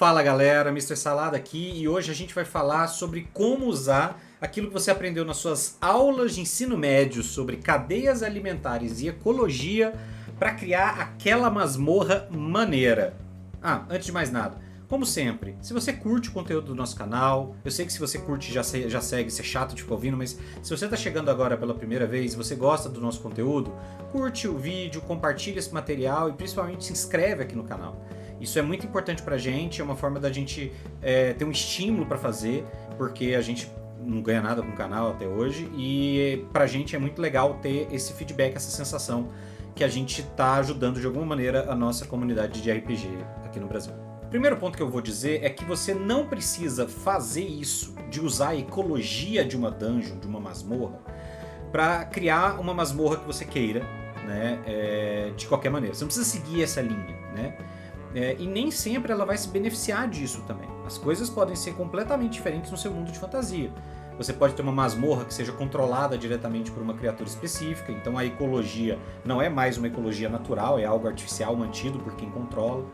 Fala galera, Mr. Salada aqui e hoje a gente vai falar sobre como usar aquilo que você aprendeu nas suas aulas de ensino médio sobre cadeias alimentares e ecologia para criar aquela masmorra maneira. Antes de mais nada, como sempre, se você curte o conteúdo do nosso canal, eu sei que se você curte já segue, isso é chato de ficar ouvindo, mas se você está chegando agora pela primeira vez e você gosta do nosso conteúdo, curte o vídeo, compartilha esse material e principalmente se inscreve aqui no canal. Isso é muito importante pra gente, é uma forma da gente ter um estímulo para fazer, porque a gente não ganha nada com o canal até hoje e pra gente é muito legal ter esse feedback, essa sensação que a gente tá ajudando de alguma maneira a nossa comunidade de RPG aqui no Brasil. O primeiro ponto que eu vou dizer é que você não precisa fazer isso, de usar a ecologia de uma dungeon, de uma masmorra, para criar uma masmorra que você queira, né, de qualquer maneira. Você não precisa seguir essa linha, né? E nem sempre ela vai se beneficiar disso também. As coisas podem ser completamente diferentes no seu mundo de fantasia. Você pode ter uma masmorra que seja controlada diretamente por uma criatura específica, então a ecologia não é mais uma ecologia natural, é algo artificial mantido por quem controla.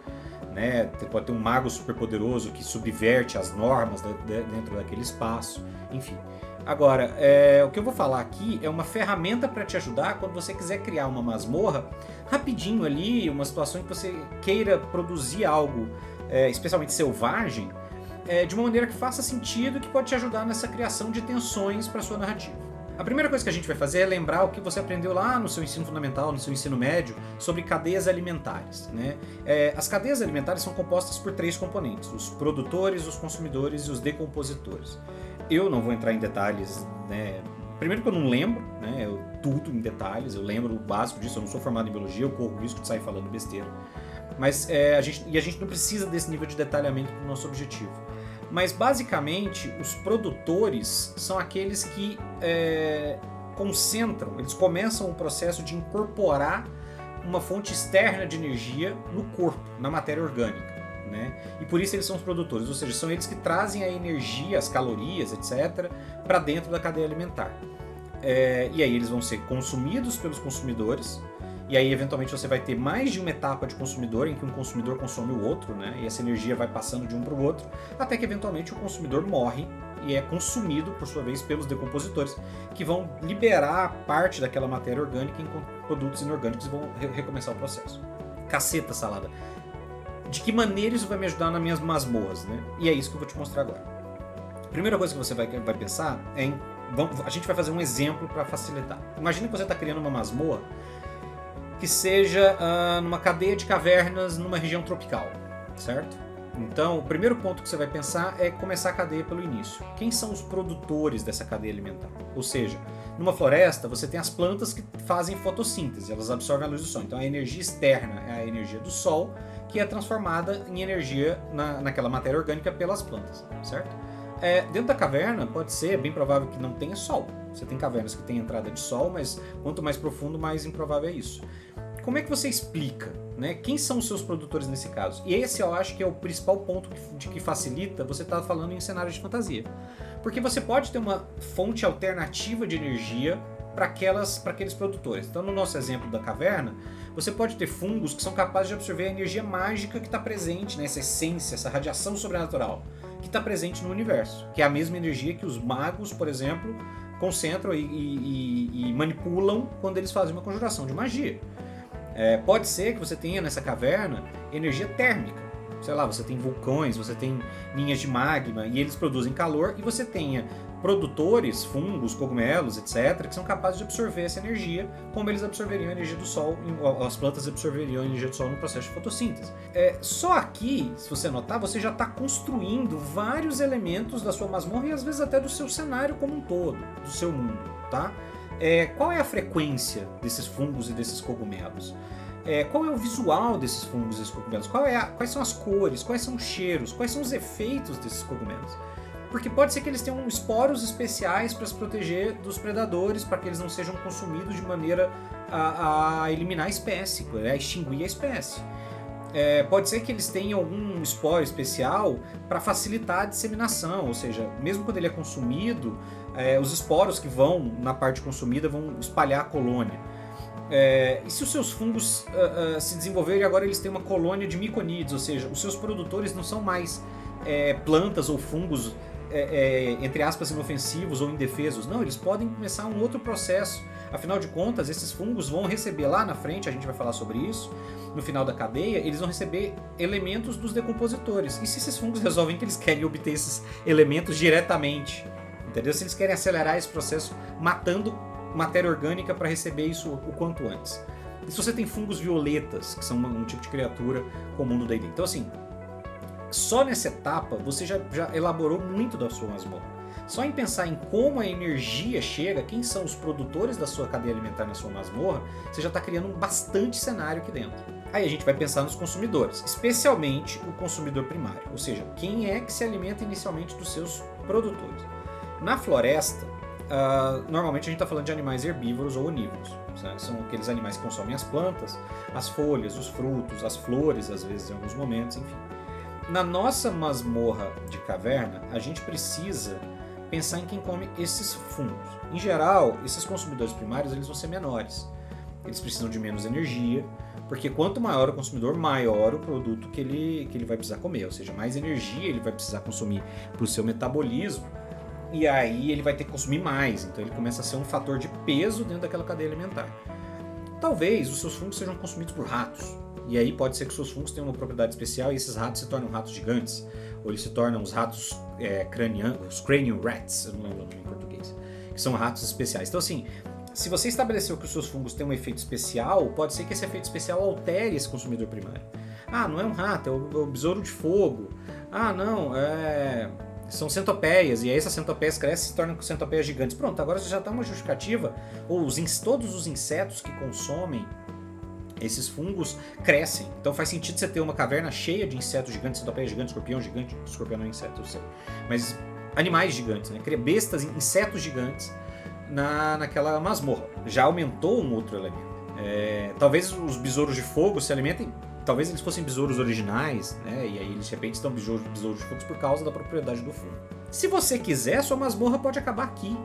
Né? Você pode ter um mago superpoderoso que subverte as normas dentro daquele espaço, enfim. Agora, o que eu vou falar aqui é uma ferramenta para te ajudar quando você quiser criar uma masmorra rapidinho ali, uma situação que você queira produzir algo especialmente selvagem, de uma maneira que faça sentido e que pode te ajudar nessa criação de tensões para sua narrativa. A primeira coisa que a gente vai fazer é lembrar o que você aprendeu lá no seu ensino fundamental, no seu ensino médio, sobre cadeias alimentares. Né? As cadeias alimentares são compostas por 3 componentes: os produtores, os consumidores e os decompositores. Eu não vou entrar em detalhes, né? Primeiro que eu não lembro, né? Tudo em detalhes, eu lembro o básico disso, eu não sou formado em biologia, eu corro o risco de sair falando besteira. Mas a gente não precisa desse nível de detalhamento para o nosso objetivo. Mas basicamente os produtores são aqueles que concentram, eles começam o processo de incorporar uma fonte externa de energia no corpo, na matéria orgânica. Né? E por isso eles são os produtores, ou seja, são eles que trazem a energia, as calorias, etc., para dentro da cadeia alimentar. E aí eles vão ser consumidos pelos consumidores, e aí eventualmente você vai ter mais de uma etapa de consumidor em que um consumidor consome o outro, né? E essa energia vai passando de um para o outro, até que eventualmente o consumidor morre e é consumido, por sua vez, pelos decompositores, que vão liberar parte daquela matéria orgânica em produtos inorgânicos e vão recomeçar o processo. Caceta, Salada! De que maneira isso vai me ajudar nas minhas masmorras, né? E é isso que eu vou te mostrar agora. A primeira coisa que você vai pensar é a gente vai fazer um exemplo para facilitar. Imagina que você está criando uma masmorra que seja numa cadeia de cavernas numa região tropical, certo? Então, o primeiro ponto que você vai pensar é começar a cadeia pelo início. Quem são os produtores dessa cadeia alimentar? Ou seja, numa floresta você tem as plantas que fazem fotossíntese, elas absorvem a luz do sol. Então a energia externa é a energia do sol, que é transformada em energia naquela matéria orgânica pelas plantas, certo? Dentro da caverna pode ser bem provável que não tenha sol. Você tem cavernas que têm entrada de sol, mas quanto mais profundo, mais improvável é isso. Como é que você explica, né? Quem são os seus produtores nesse caso? E esse eu acho que é o principal ponto que facilita você estar falando em cenários de fantasia. Porque você pode ter uma fonte alternativa de energia para aqueles produtores. Então, no nosso exemplo da caverna, você pode ter fungos que são capazes de absorver a energia mágica que está presente, né? Essa essência, essa radiação sobrenatural que está presente no universo, que é a mesma energia que os magos, por exemplo, concentram e manipulam quando eles fazem uma conjuração de magia. Pode ser que você tenha nessa caverna energia térmica. Sei lá, você tem vulcões, você tem linhas de magma e eles produzem calor, e você tenha produtores, fungos, cogumelos, etc., que são capazes de absorver essa energia, como eles absorveriam a energia do sol, as plantas absorveriam a energia do sol no processo de fotossíntese. Só aqui, se você notar, você já está construindo vários elementos da sua masmorra e às vezes até do seu cenário como um todo, do seu mundo, tá? Qual é a frequência desses fungos e desses cogumelos? Qual é o visual desses fungos e desses cogumelos? Quais são as cores? Quais são os cheiros? Quais são os efeitos desses cogumelos? Porque pode ser que eles tenham esporos especiais para se proteger dos predadores, para que eles não sejam consumidos de maneira a eliminar a espécie, a extinguir a espécie. Pode ser que eles tenham algum esporo especial para facilitar a disseminação, ou seja, mesmo quando ele é consumido, os esporos que vão na parte consumida vão espalhar a colônia. E se os seus fungos se desenvolverem e agora eles têm uma colônia de miconídeos, ou seja, os seus produtores não são mais plantas ou fungos, entre aspas, inofensivos ou indefesos. Não, eles podem começar um outro processo. Afinal de contas, esses fungos vão receber lá na frente, a gente vai falar sobre isso, no final da cadeia, eles vão receber elementos dos decompositores. E se esses fungos resolvem que eles querem obter esses elementos diretamente, entendeu? Se eles querem acelerar esse processo matando matéria orgânica para receber isso o quanto antes. E se você tem fungos violetas, que são um tipo de criatura comum do D&D. Então assim, só nessa etapa você já elaborou muito da sua masmorra. Só em pensar em como a energia chega, quem são os produtores da sua cadeia alimentar na sua masmorra, você já está criando bastante cenário aqui dentro. Aí a gente vai pensar nos consumidores, especialmente o consumidor primário, ou seja, quem é que se alimenta inicialmente dos seus produtores. Na floresta, normalmente a gente está falando de animais herbívoros ou onívoros. Certo? São aqueles animais que consomem as plantas, as folhas, os frutos, as flores, às vezes em alguns momentos, enfim. Na nossa masmorra de caverna, a gente precisa pensar em quem come esses fungos. Em geral, esses consumidores primários eles vão ser menores. Eles precisam de menos energia, porque quanto maior o consumidor, maior o produto que ele vai precisar comer. Ou seja, mais energia ele vai precisar consumir para o seu metabolismo, e aí ele vai ter que consumir mais. Então ele começa a ser um fator de peso dentro daquela cadeia alimentar. Talvez os seus fungos sejam consumidos por ratos. E aí pode ser que os seus fungos tenham uma propriedade especial e esses ratos se tornam ratos gigantes. Ou eles se tornam os ratos os cranial rats, eu não lembro o nome em português, que são ratos especiais. Então assim, se você estabeleceu que os seus fungos têm um efeito especial, pode ser que esse efeito especial altere esse consumidor primário. Ah, não é um rato, é o besouro de fogo. Ah, não, são centopeias, e aí essas centopeias crescem e se tornam centopeias gigantes. Pronto, agora você já está uma justificativa, ou todos os insetos que consomem esses fungos crescem. Então faz sentido você ter uma caverna cheia de insetos gigantes, centopeias gigantes, escorpião gigante. Escorpião não é inseto, eu sei. Mas animais gigantes, né? Bestas, insetos gigantes naquela masmorra. Já aumentou um outro elemento. Talvez os besouros de fogo se alimentem, talvez eles fossem besouros originais, né? E aí eles de repente estão besouros de fogo por causa da propriedade do fungo. Se você quiser, sua masmorra pode acabar aqui.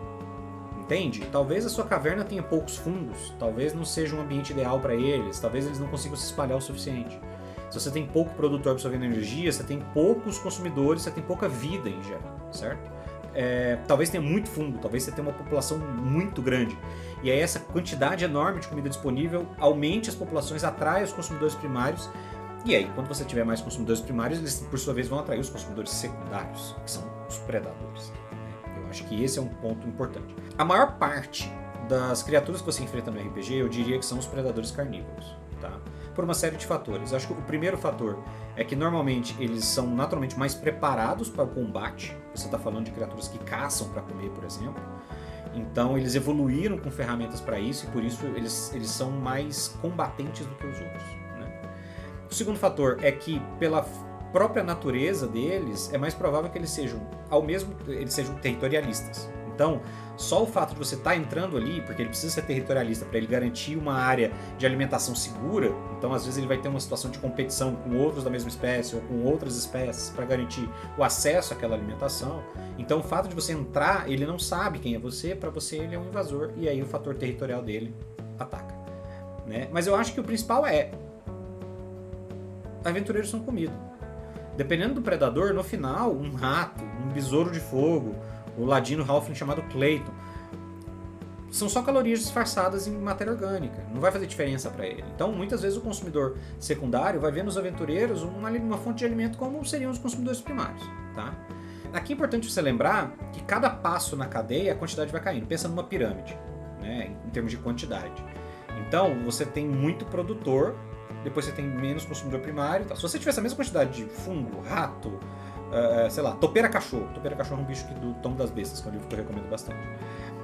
Entende? Talvez a sua caverna tenha poucos fungos, talvez não seja um ambiente ideal para eles, talvez eles não consigam se espalhar o suficiente. Se você tem pouco produtor absorvendo energia, você tem poucos consumidores, você tem pouca vida em geral, certo? Talvez tenha muito fungo, talvez você tenha uma população muito grande. E aí essa quantidade enorme de comida disponível aumente as populações, atrai os consumidores primários. E aí, quando você tiver mais consumidores primários, eles por sua vez vão atrair os consumidores secundários, que são os predadores. Acho que esse é um ponto importante. A maior parte das criaturas que você enfrenta no RPG, eu diria que são os predadores carnívoros, tá? Por uma série de fatores. Acho que o primeiro fator é que normalmente eles são naturalmente mais preparados para o combate. Você está falando de criaturas que caçam para comer, por exemplo. Então eles evoluíram com ferramentas para isso e por isso eles são mais combatentes do que os outros, né? O segundo fator é que pela própria natureza deles, é mais provável que eles sejam territorialistas. Então, só o fato de você estar entrando ali, porque ele precisa ser territorialista para ele garantir uma área de alimentação segura, então às vezes ele vai ter uma situação de competição com outros da mesma espécie ou com outras espécies para garantir o acesso àquela alimentação. Então o fato de você entrar, ele não sabe quem é você, para você ele é um invasor, e aí o fator territorial dele ataca, né? Mas eu acho que o principal aventureiros são comida. Dependendo do predador, no final, um rato, um besouro de fogo, o ladino halfling chamado Clayton, são só calorias disfarçadas em matéria orgânica. Não vai fazer diferença para ele. Então, muitas vezes o consumidor secundário vai ver nos aventureiros uma fonte de alimento como seriam os consumidores primários, tá? Aqui é importante você lembrar que cada passo na cadeia a quantidade vai caindo. Pensa numa pirâmide, né, em termos de quantidade. Então, você tem muito produtor, depois você tem menos consumidor primário. Tá? Se você tivesse a mesma quantidade de fungo, rato, sei lá, topeira cachorro. Topeira cachorro é um bicho do Tom das Bestas, que é um livro que eu recomendo bastante.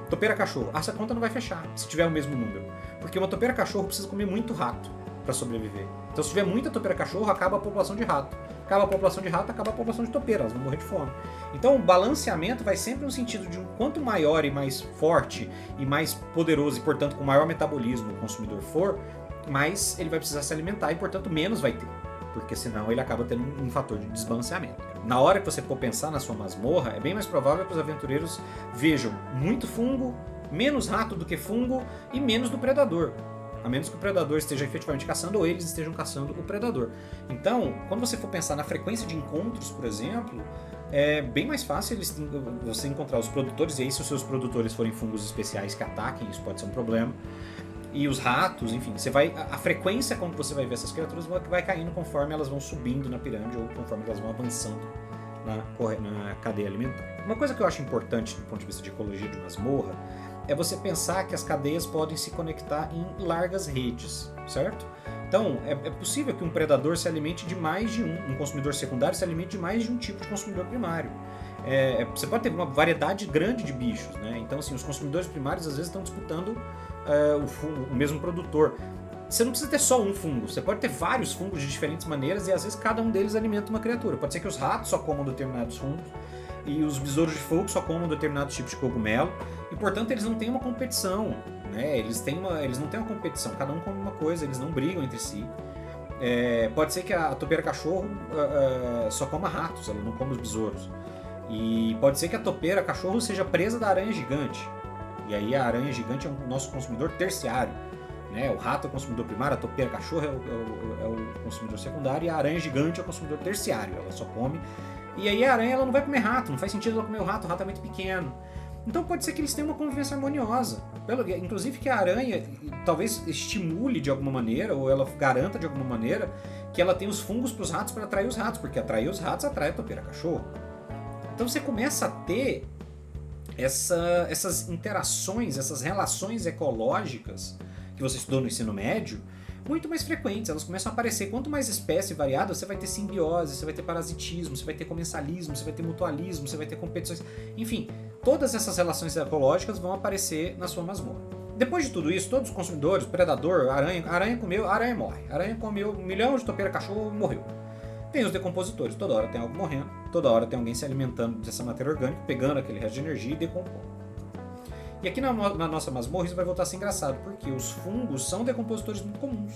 Topeira cachorro, essa conta não vai fechar se tiver o mesmo número. Porque uma topeira cachorro precisa comer muito rato para sobreviver. Então se tiver muita topeira cachorro, acaba a população de rato. Acaba a população de rato, acaba a população de topeira, elas vão morrer de fome. Então o balanceamento vai sempre no sentido de um quanto maior e mais forte e mais poderoso e portanto com maior metabolismo o consumidor for, mais ele vai precisar se alimentar e, portanto, menos vai ter. Porque senão ele acaba tendo um fator de desbalanceamento. Na hora que você for pensar na sua masmorra, é bem mais provável que os aventureiros vejam muito fungo, menos rato do que fungo e menos do predador. a menos que o predador esteja efetivamente caçando ou eles estejam caçando o predador. Então, quando você for pensar na frequência de encontros, por exemplo, é bem mais fácil você encontrar os produtores, e aí se os seus produtores forem fungos especiais que ataquem, isso pode ser um problema. E os ratos, enfim, a frequência com que você vai ver essas criaturas vai caindo conforme elas vão subindo na pirâmide ou conforme elas vão avançando na cadeia alimentar. Uma coisa que eu acho importante do ponto de vista de ecologia de masmorra é você pensar que as cadeias podem se conectar em largas redes, certo? Então, é possível que um predador se alimente de mais de um consumidor secundário se alimente de mais de um tipo de consumidor primário. Você pode ter uma variedade grande de bichos, né? Então, assim, os consumidores primários às vezes estão disputando o mesmo produtor. Você não precisa ter só um fungo, você pode ter vários fungos de diferentes maneiras e às vezes cada um deles alimenta uma criatura. Pode ser que os ratos só comam determinados fungos e os besouros de fogo só comam determinados tipos de cogumelo e, portanto, eles não têm uma competição, né? Eles não têm uma competição, cada um come uma coisa, eles não brigam entre si. Pode ser que a topeira cachorro só coma ratos, ela não come os besouros. E pode ser que a topeira cachorro seja presa da aranha gigante. E aí a aranha gigante é o nosso consumidor terciário. Né? O rato é o consumidor primário, a topeira cachorro é o consumidor secundário e a aranha gigante é o consumidor terciário. Ela só come. E aí a aranha ela não vai comer rato, não faz sentido ela comer o rato é muito pequeno. Então pode ser que eles tenham uma convivência harmoniosa. Inclusive que a aranha talvez estimule de alguma maneira, ou ela garanta de alguma maneira, que ela tem os fungos para os ratos para atrair os ratos, porque atrair os ratos atrai a topeira cachorro. Então você começa a ter essas interações, essas relações ecológicas que você estudou no ensino médio, muito mais frequentes, elas começam a aparecer. Quanto mais espécie variada, você vai ter simbiose, você vai ter parasitismo, você vai ter comensalismo, você vai ter mutualismo, você vai ter competições, enfim, todas essas relações ecológicas vão aparecer na sua masmorra. Depois de tudo isso, todos os consumidores, predador, aranha comeu, aranha morre, aranha comeu 1 milhão de topeira cachorro, morreu. Tem os decompositores, toda hora tem algo morrendo, toda hora tem alguém se alimentando dessa matéria orgânica, pegando aquele resto de energia e decompondo. E aqui na nossa masmorra isso vai voltar a ser engraçado, porque os fungos são decompositores muito comuns.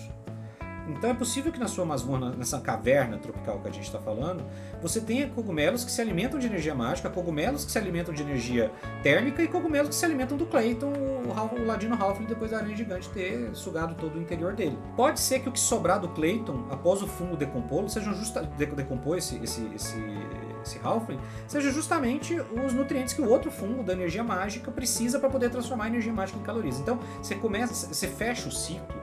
Então é possível que na sua masmorra, nessa caverna tropical que a gente está falando, você tenha cogumelos que se alimentam de energia mágica, cogumelos que se alimentam de energia térmica e cogumelos que se alimentam do Clayton, o ladino Halfling, depois da aranha gigante ter sugado todo o interior dele. Pode ser que o que sobrar do Clayton, após o fungo decompô-lo, decompor esse Halfling, seja justamente os nutrientes que o outro fungo da energia mágica precisa para poder transformar a energia mágica em calorias. Então você fecha o ciclo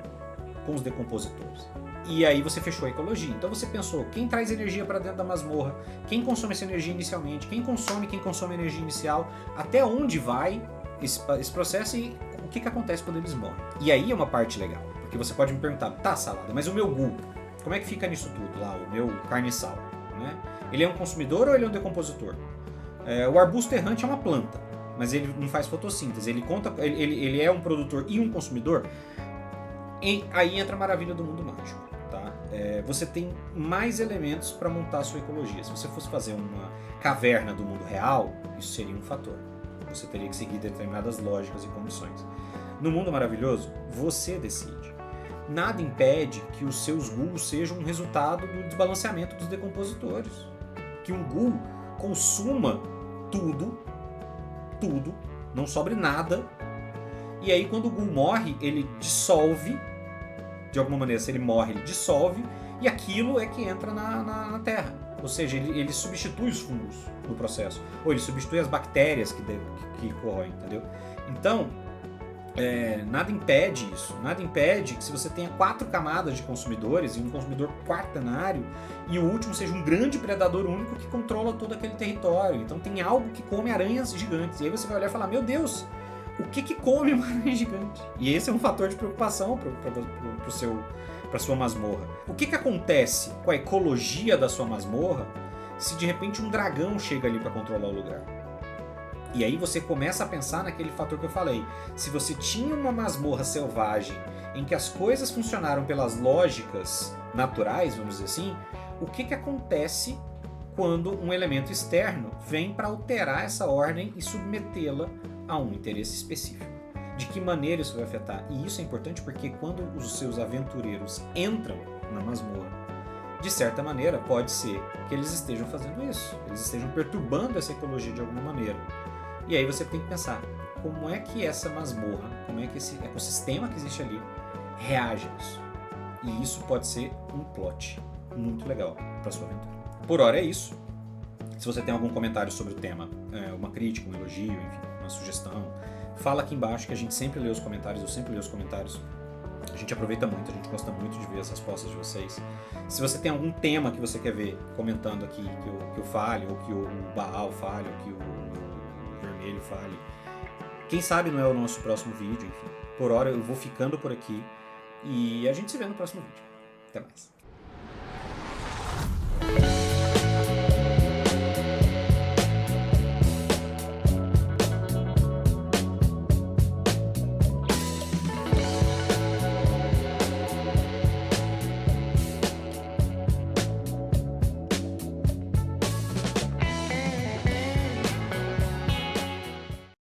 com os decompositores. E aí você fechou a ecologia. Então você pensou, quem traz energia para dentro da masmorra, quem consome essa energia inicialmente, quem consome energia inicial, até onde vai esse processo e o que acontece quando eles morrem. E aí é uma parte legal, porque você pode me perguntar, tá, Salada, mas o meu gu, como é que fica nisso tudo lá, o meu carniçal, né? Ele é um consumidor ou ele é um decompositor? O arbusto errante é uma planta, mas ele não faz fotossíntese, ele é um produtor e um consumidor. Aí entra a maravilha do mundo mágico, tá? Você tem mais elementos para montar a sua ecologia. Se você fosse fazer uma caverna do mundo real, isso seria um fator. Você teria que seguir determinadas lógicas e condições. No mundo maravilhoso, você decide. Nada impede que os seus ghouls sejam um resultado do desbalanceamento dos decompositores. Que um ghoul consuma tudo, não sobre nada, e aí quando o ghoul morre, ele dissolve. De alguma maneira, se ele morre, ele dissolve, e aquilo é que entra na terra. Ou seja, ele substitui os fungos no processo. Ou ele substitui as bactérias que corroem, entendeu? Então, nada impede isso. Nada impede que se você tenha 4 camadas de consumidores, e um consumidor quaternário, e o último seja um grande predador único que controla todo aquele território. Então tem algo que come aranhas gigantes. E aí você vai olhar e falar, meu Deus, o que come uma aranha gigante? E esse é um fator de preocupação para sua masmorra. O que acontece com a ecologia da sua masmorra se de repente um dragão chega ali para controlar o lugar? E aí você começa a pensar naquele fator que eu falei. Se você tinha uma masmorra selvagem em que as coisas funcionaram pelas lógicas naturais, vamos dizer assim, o que acontece quando um elemento externo vem para alterar essa ordem e submetê-la a um interesse específico? De que maneira isso vai afetar? E isso é importante porque quando os seus aventureiros entram na masmorra, de certa maneira pode ser que eles estejam fazendo isso, eles estejam perturbando essa ecologia de alguma maneira. E aí você tem que pensar, como é que essa masmorra, como é que esse ecossistema que existe ali reage a isso. E isso pode ser um plot muito legal para sua aventura. Por hora é isso. Se você tem algum comentário sobre o tema, uma crítica, um elogio, enfim, uma sugestão, fala aqui embaixo que a gente sempre lê os comentários, eu sempre leio os comentários. A gente aproveita muito, a gente gosta muito de ver as respostas de vocês. Se você tem algum tema que você quer ver comentando aqui, que eu fale, ou que o Baal fale, ou que o Vermelho fale, quem sabe não é o nosso próximo vídeo, enfim. Por hora eu vou ficando por aqui e a gente se vê no próximo vídeo. Até mais.